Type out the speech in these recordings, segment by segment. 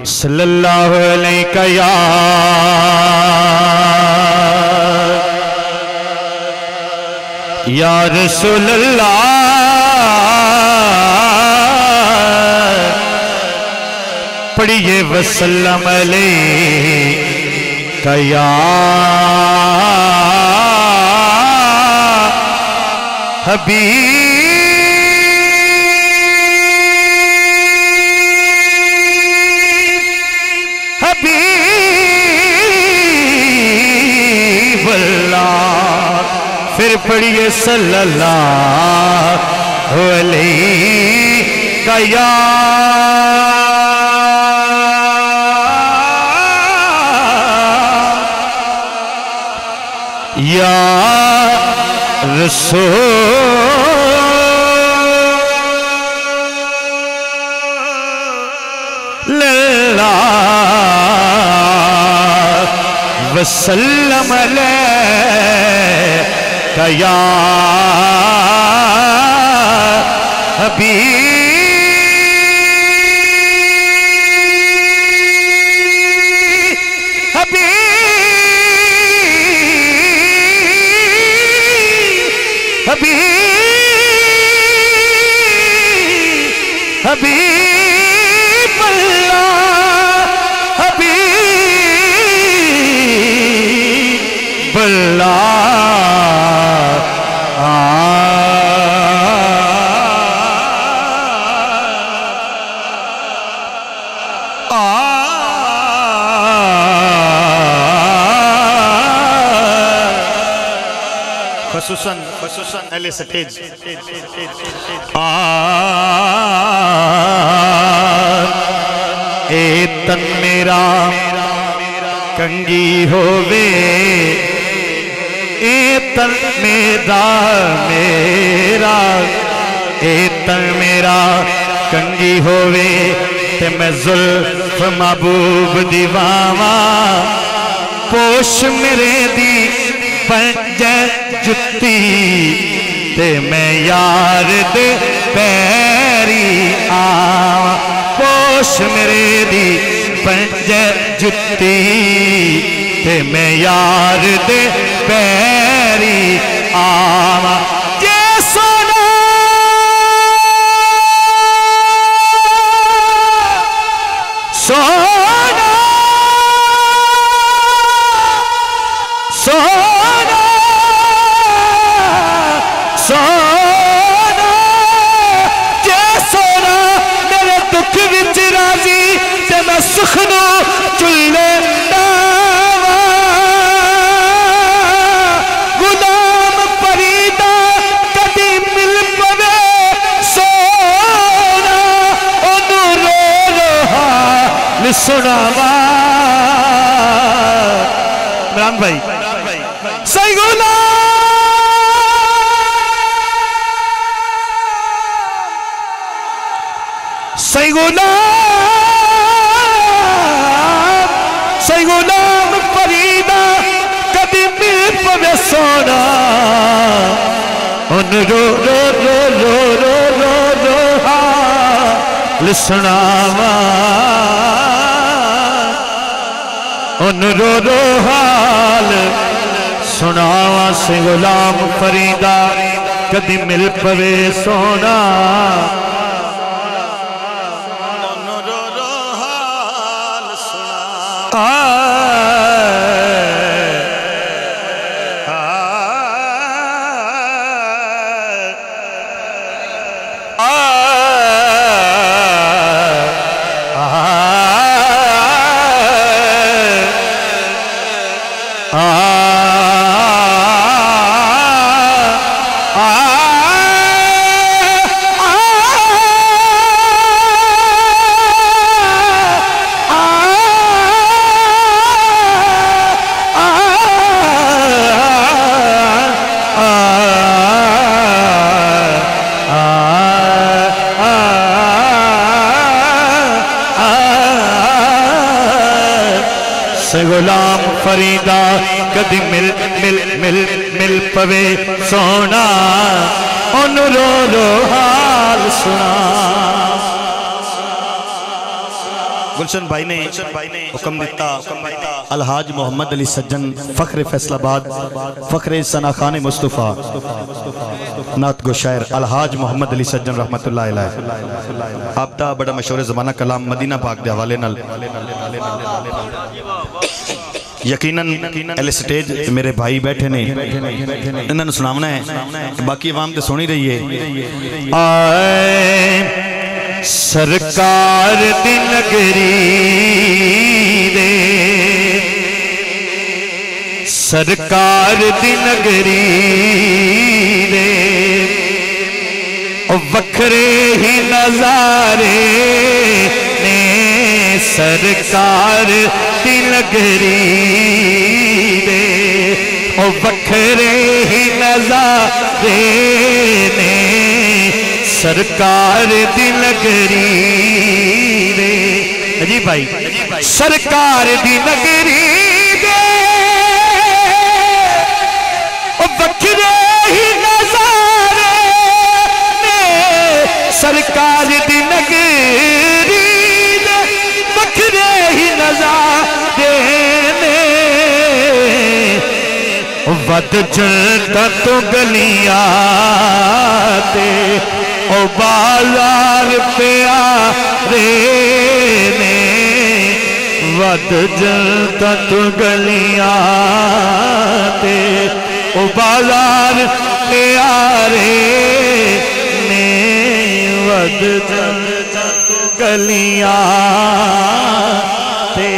सल्लल्लाहु अलैहि या रसूल अल्लाह, पढ़िए वसल्लम अलैका या हबीब फिर पढ़िए सल्लल्लाहु अलैहि या रसूल अल्लाह वसल्लम अलैका या हबीब हबीब अल्लाह हबीब खसूसन अहले स्टेज ए तन मेरा कंगी होवे, ए तन मेरा ए तन मेरा कंगी होवे ते मैं जुल्फ महबूब दीवावा, पोश मेरे दी पंज जुत्ती ते मैं यार दे पैरी आवा, पोश मेरे दी पंज जुत्ती ते मैं यार दे पैरी आवा। जे सोना सोना सोना सोना जे सोना मेरे दुख विच राजी ते मैं सुख नू चुल्ले डावा, गुलाम फरीदा कदी मिल पवे सोना ओनू रो रो हाल सुनावा। इमरान भाई सही गुलाम सही गुलाम फरीदा कदी मिल पवे सोना उन रो रो रो रो रो रो रो हाल सुनावा, उन रो रो हाल सुनावा से गुलाम फरीदा कदी मिल पवे सोना रो रो हाल सुना। गुलाम फरीदा कदी मिल मिल मिल मिल पवे सोना उन रो रो हाल सुना। गुलशन भाई ने हुक्म दिता अलहाज मोहम्मद अली सज्जन फखरे फैसलाबाद फखरे सना खान मुस्तफ़ा नात गो शायर अलहाज मोहम्मद अली सज्जन रहमतुल्लाह अलैह आपदा बड़ा मशहूर ज़माना कलाम मदीना पाक के हवाले नाल यकीनन एल स्टेज मेरे भाई बैठे ने इन्होंने सुनावना है बाकी आवाम तो सुनी रही है। आए सरकार दी नगरी दे सरकार दी नगरी दे वखरे ही नजारे ने सरकार दी नगरी दे वखरे ही नजारे ने सरकार दी नगरी दे। जी भाई सरकार दी नगरी दे वखरे ही नजारे ने सरकार दी नगरी दे वखरे ही नजारे ने वद जलता तो गलियां ते ओ बाजार प्यारे ने वद जलता तो गलियां ते ओ बाजार प्यारे ने वद जलता तो गलियां ते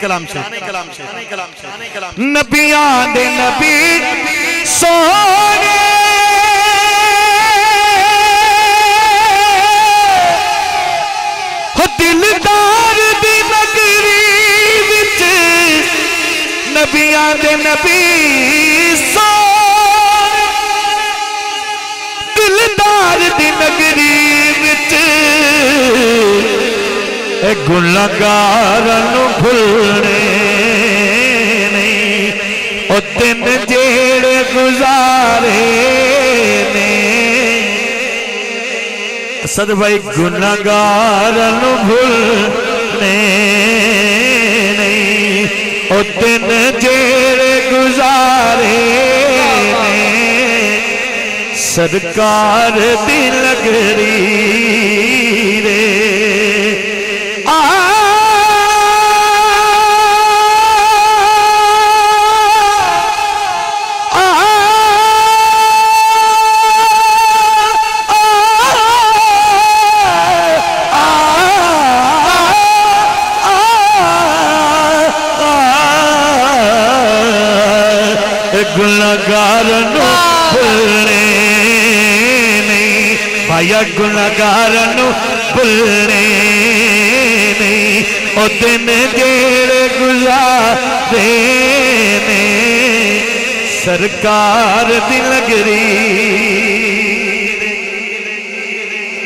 कलाम से नबियां दे नबी सोने हो दिलदार दी नगरी विच नबियां दे नबी सोने दिलदार दी नगरी विच गुनाहगारां नूं भुलने नहीं ओ दिन जेड़े गुजारे ने सद भाई गुनाहगारां नूं भुलने नहीं ओ दिन जेड़े गुजारे ने सरकार दी नगरी रे। गुनाहगार भुलने नहीं भाइया गुनाहगार भुलने नहीं ओ दिन जेड़े गुजारे ने सरकार दी नगरी।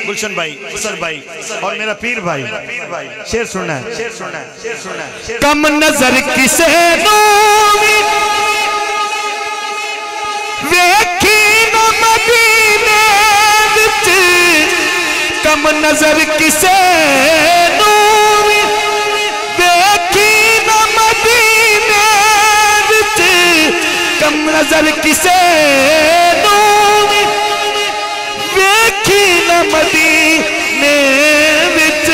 गुलशन भाई सर भाई और मेरा पीर भाई शेर सुनना है कम नजर किसे वेखी न मदीने विच कम नजर किसे वेखी न मदीने विच कम नजर किसे वेखी न मदीने विच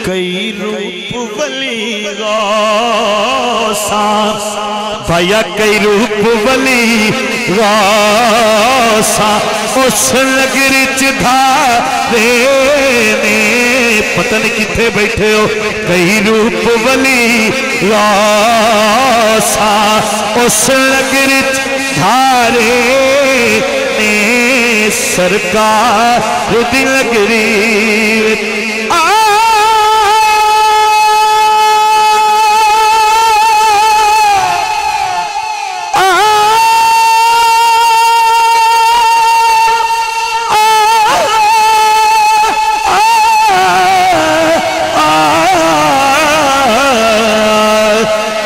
कई रूप वली भाया कई रूप वली रासा उस नगरी च धारे ने पता नहीं किथे बैठे हो कई रूप वली रासा उस नगरी च धारे ने सरकार दी नगरी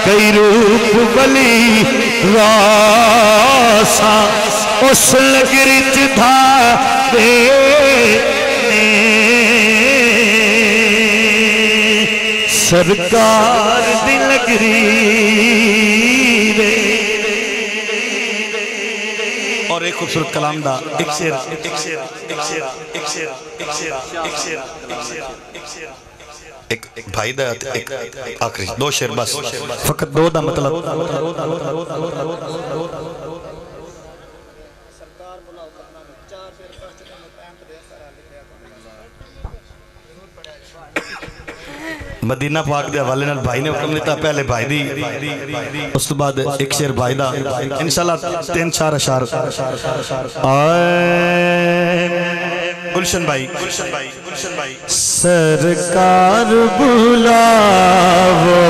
कई रूप वली उस लगरी च धारे सरकार दी लगरी रे। और एक खूबसूरत कलाम दा एक शेर एक शेर एक शेर एक शेर एक शेर एक शेर एक शेर एक शेर एक भाई दा एक आखिरी दो शेर बस फकत दो दा मतलब मदीना पाक के हवाले नाल भाई ने हुक्म दिता पहले भाई दी उस तो बाद एक शेर भाई दा इंशाल्लाह 3-4 अशार गुलशन भाई सरकार बुलावो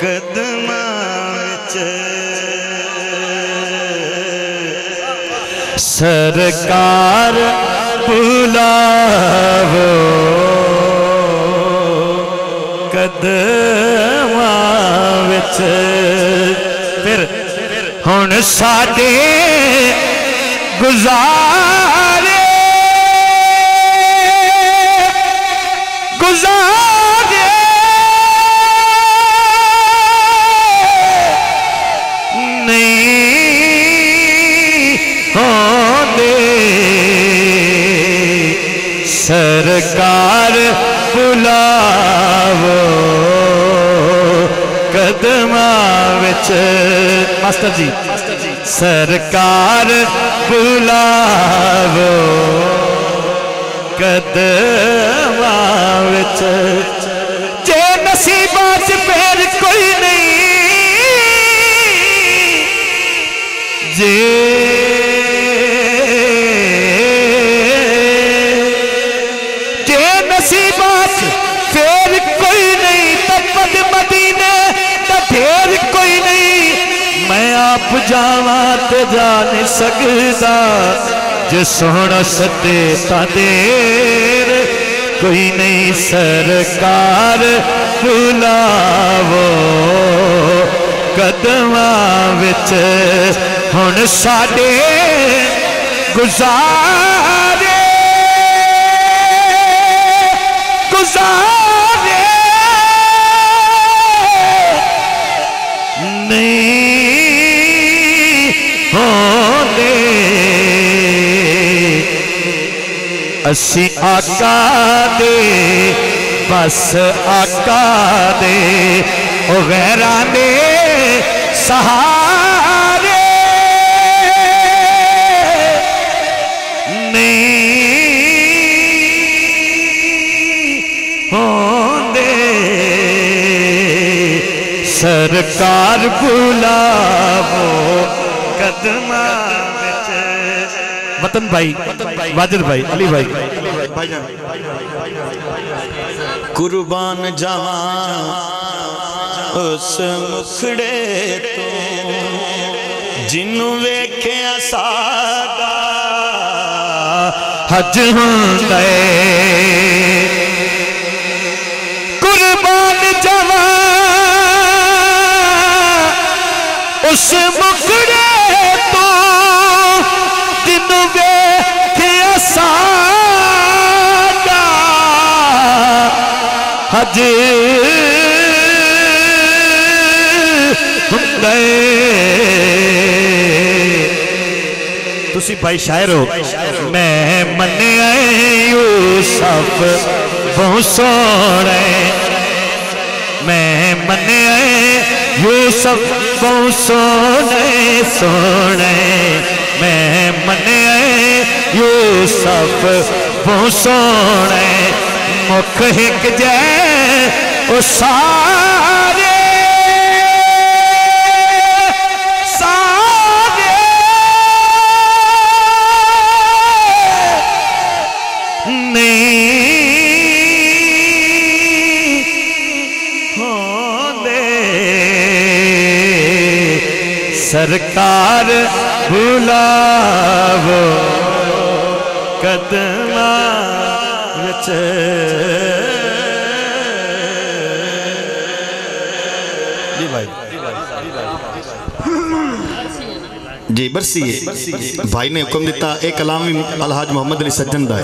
कदमां विच सरकार बुलावो कदमां विच फिर हुण साडे गुजारे गुजारे नहीं होंदे सरकार बुलावो कदमां विच मास्टर जी सरकार बुलावो कदमां विच जे नसीबां च फिर कोई नहीं जे नसीबात फिर कोई नहीं तब मदीने का फिर कोई नहीं मैं आप जावा ते जा नहीं सकता जे सोहना सदे ता देर कोई नहीं सरकार बुलावो कदमां विच हुण साडे गुजारे गुजारे नहीं होंदे असी आका दे बस आका दे ओ गैरां दे सहारे सरकार बुलावो कदमां विच वतन भाई वाजिद भाई अली भाई कुर्बान जावा उस मुखड़े तो जिन्नू वेख्या सादा हज हुंदा कुर्बान जावा उस मुखड़े तो जिन्नू वेख्या सादा हज हुंदा तुसी भाई शायर हो मैं मन्निया यूसुफ बहुत सोहणे मैं मन्निया यूसुफ बहुत सोहणे सोहणे मैं मन्निया यूसुफ बहुत सोहणे मुख हिक जै ओ सारे सरकार बुलावो कदमां विच जी भाई जी बरसी है भाई ने हुक्म दिता एक कलाम भी अलहाज मोहम्मद अली सज्जन दा है।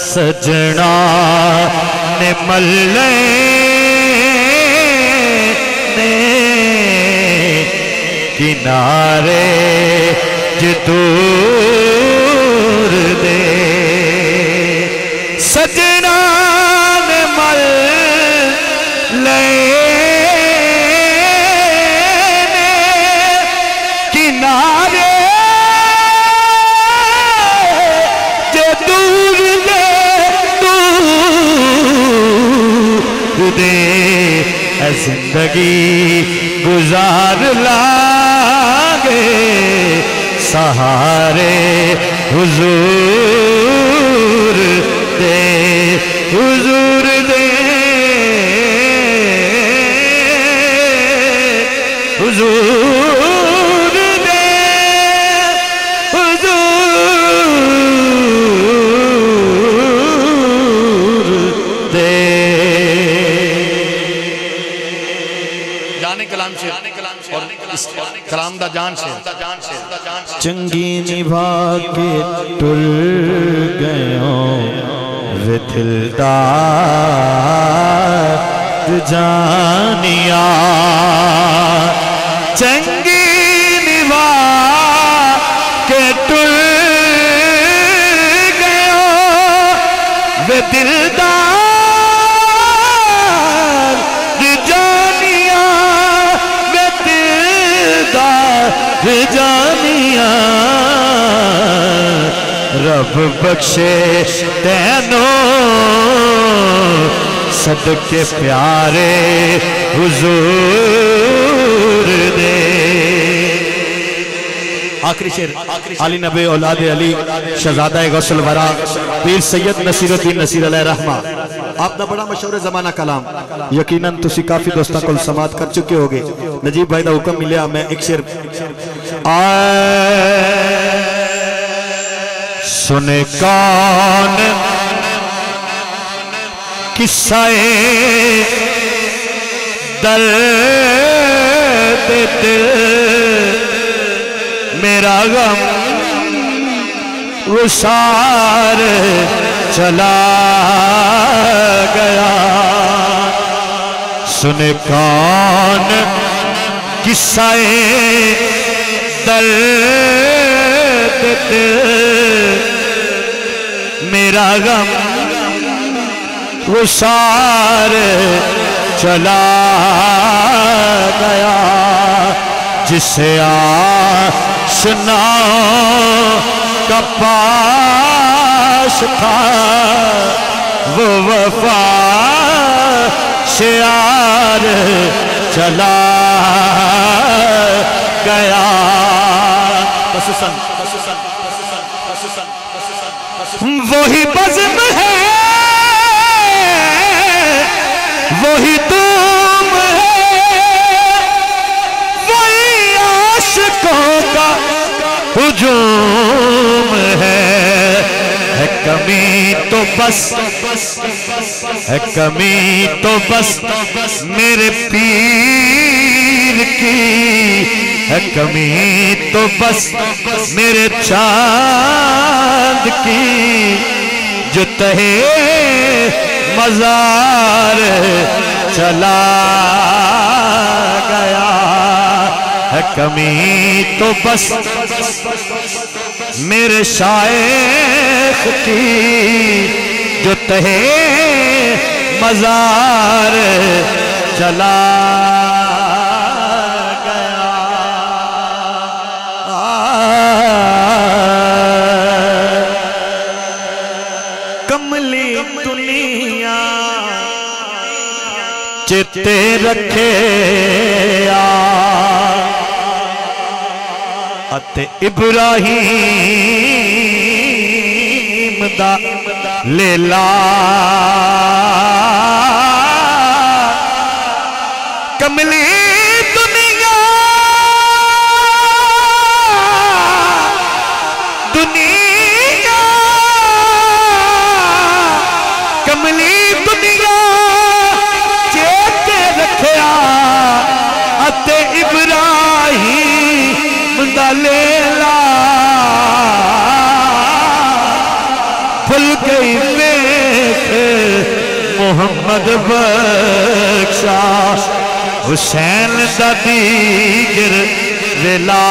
सजना ने मल्ले ने किनारे जो दूर दे सजना ने मल्ले ने किनारे जो दूर दे जिंदगी गुजार लागे सहारे हुजूर दे हुजूर दे हुजूर दे हुजूर दे और इस कलाम दा जान से चंगी निभा के टुल गयो वे दिलदार जानिया चंगी निभा के टुल गयो वे दिलदार जानिया रब बख्शे तैनों सदके प्यारे हुजूर दे। आखिरी शेर अली नबी औलाद अली शहजादा गौसल वरा पीर सैयद नसीरुद्दीन नसीर अलैहि रहमा आप दा बड़ा मशहूर जमाना कलाम यकीनन तुसी काफी दोस्तों को समात कर चुके होगे। नजीब भाई दा हुक्म मिलिया मैं एक शेर सुने कौन किस्साए दर्द दिल मेरा गम गुसार चला गया सुने कौन किस्साए दर्द दिल मेरा गम गुसार चला गया जिसे आशनाओं का पास था वो वफा शियार चला गया। वही बज़्म है वही तुम है वही आशिकों का हुजूम है कमी तो बस है कमी तो बस मेरे पीर की है कमी तो बस मेरे चांद की जो तहे मजार चला गया है कमी तो बस मेरे शायख की जो तहे मजार चला गया। कमली दुनिया चित्ते रखे अते इब्राहीम दा लेला कमली दुनिया दुनिया कमली दुनिया चेते रखया अते इब्राहीम दा लेला भुल गई वेख मोहम्मद बख्शा हुसैन दा दीगर वेला